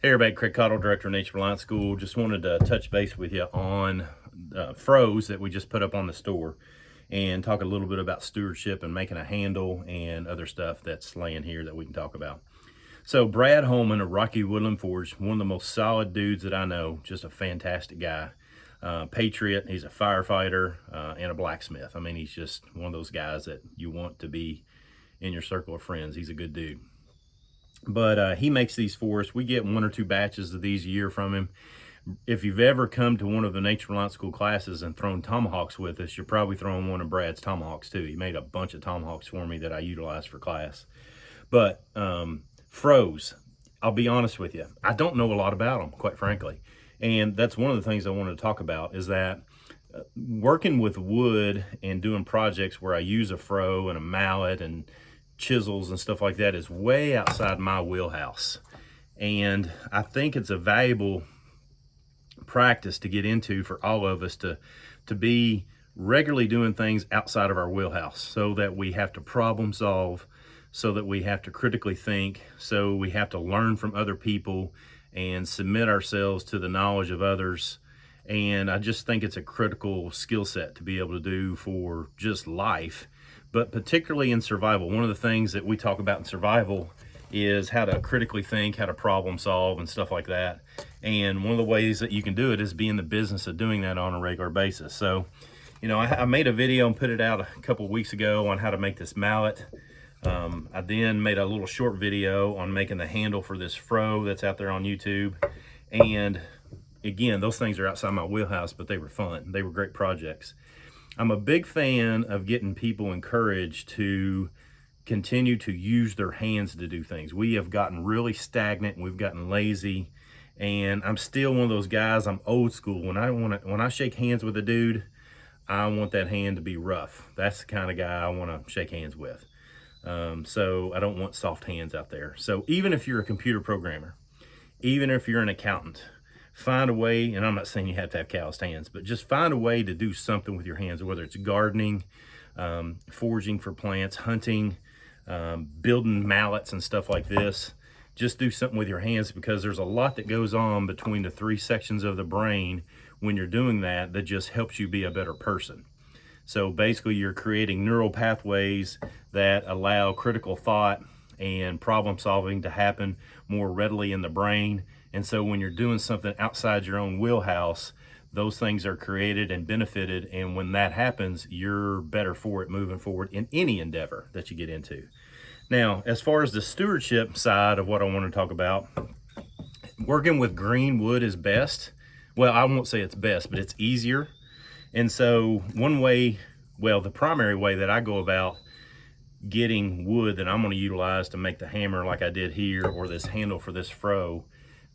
Hey everybody, Craig Cottle, Director of Nature Reliance School. Just wanted to touch base with you on froes that we just put up on the store and talk a little bit about stewardship and making a handle and other stuff that's laying here that we can talk about. So Brad Holman of Rocky Woodland Forge, one of the most solid dudes that I know, just a fantastic guy. Patriot, he's a firefighter and a blacksmith. I mean, he's just one of those guys that you want to be in your circle of friends. He's a good dude. But he makes these for us. We get 1 or 2 batches of these a year from him. If you've ever come to one of the Nature Reliance School classes and thrown tomahawks with us, you're probably throwing one of Brad's tomahawks too. He made a bunch of tomahawks for me that I utilize for class. But froes, I'll be honest with you, I don't know a lot about them, quite frankly. And that's one of the things I wanted to talk about, is that working with wood and doing projects where I use a froe and a mallet and chisels and stuff like that is way outside my wheelhouse. And I think it's a valuable practice to get into for all of us to be regularly doing things outside of our wheelhouse, so that we have to problem solve, so that we have to critically think, so we have to learn from other people and submit ourselves to the knowledge of others. And I just think it's a critical skill set to be able to do for just life, but particularly in survival. One of the things that we talk about in survival is how to critically think, how to problem solve and stuff like that. And one of the ways that you can do it is be in the business of doing that on a regular basis. So, you know, I made a video and put it out a couple of weeks ago on how to make this mallet. I then made a little short video on making the handle for this froe that's out there on YouTube. And again, those things are outside my wheelhouse, but they were fun. They were great projects. I'm a big fan of getting people encouraged to continue to use their hands to do things. We have gotten really stagnant. We've gotten lazy. And I'm still one of those guys. I'm old school. When I shake hands with a dude, I want that hand to be rough. That's the kind of guy I want to shake hands with. So I don't want soft hands out there. So even if you're a computer programmer, even if you're an accountant, find a way, and I'm not saying you have to have calloused hands, but just find a way to do something with your hands, whether it's gardening, foraging for plants, hunting, building mallets and stuff like this. Just do something with your hands, because there's a lot that goes on between the 3 sections of the brain when you're doing that just helps you be a better person. So basically you're creating neural pathways that allow critical thought and problem solving to happen more readily in the brain. And so when you're doing something outside your own wheelhouse, those things are created and benefited. And when that happens, you're better for it moving forward in any endeavor that you get into. Now, as far as the stewardship side of what I want to talk about, working with green wood is best. Well, I won't say it's best, but it's easier. And so one way, well, the primary way that I go about getting wood that I'm going to utilize to make the hammer like I did here, or this handle for this froe,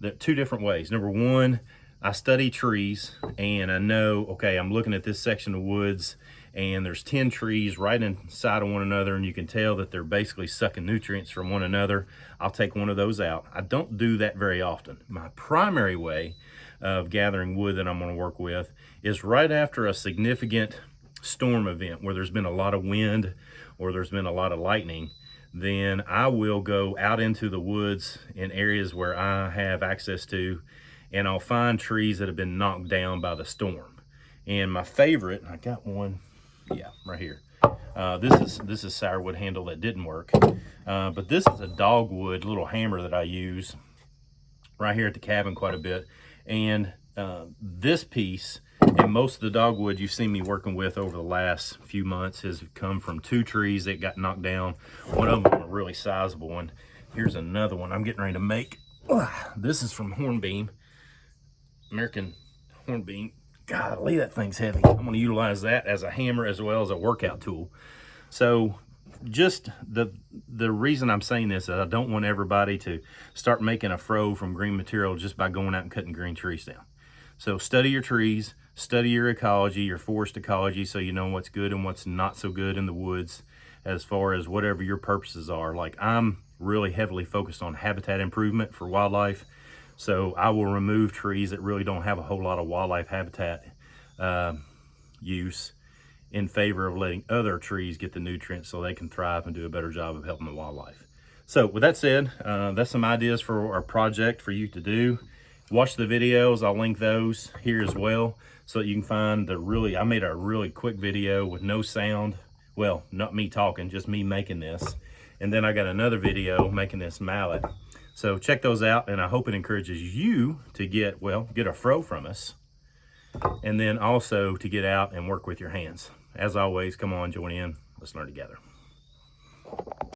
there are 2 different ways. Number one, I study trees, and I know, okay, I'm looking at this section of woods and there's 10 trees right inside of one another, and you can tell that they're basically sucking nutrients from one another. I'll take one of those out. I don't do that very often. My primary way of gathering wood that I'm going to work with is right after a significant storm event where there's been a lot of wind or there's been a lot of lightning. Then I will go out into the woods in areas where I have access to, and I'll find trees that have been knocked down by the storm. And my favorite, I got one, yeah, right here. This is sourwood handle that didn't work, but this is a dogwood little hammer that I use right here at the cabin quite a bit. And this piece and most of the dogwood you've seen me working with over the last few months has come from 2 trees that got knocked down. One of them, a really sizable one. Here's another one I'm getting ready to make. This is from hornbeam, American hornbeam. Golly, that thing's heavy. I'm going to utilize that as a hammer as well as a workout tool. So just the reason I'm saying this is I don't want everybody to start making a froe from green material just by going out and cutting green trees down. So study your trees, study your ecology, your forest ecology, so you know what's good and what's not so good in the woods as far as whatever your purposes are. Like, I'm really heavily focused on habitat improvement for wildlife. So I will remove trees that really don't have a whole lot of wildlife habitat use in favor of letting other trees get the nutrients so they can thrive and do a better job of helping the wildlife. So with that said, that's some ideas for our project for you to do. Watch the videos. I'll link those here as well so that you can find I made a really quick video with no sound. Well, not me talking, just me making this. And then I got another video making this mallet. So check those out, and I hope it encourages you to get a froe from us. And then also to get out and work with your hands. As always, come on, join in. Let's learn together.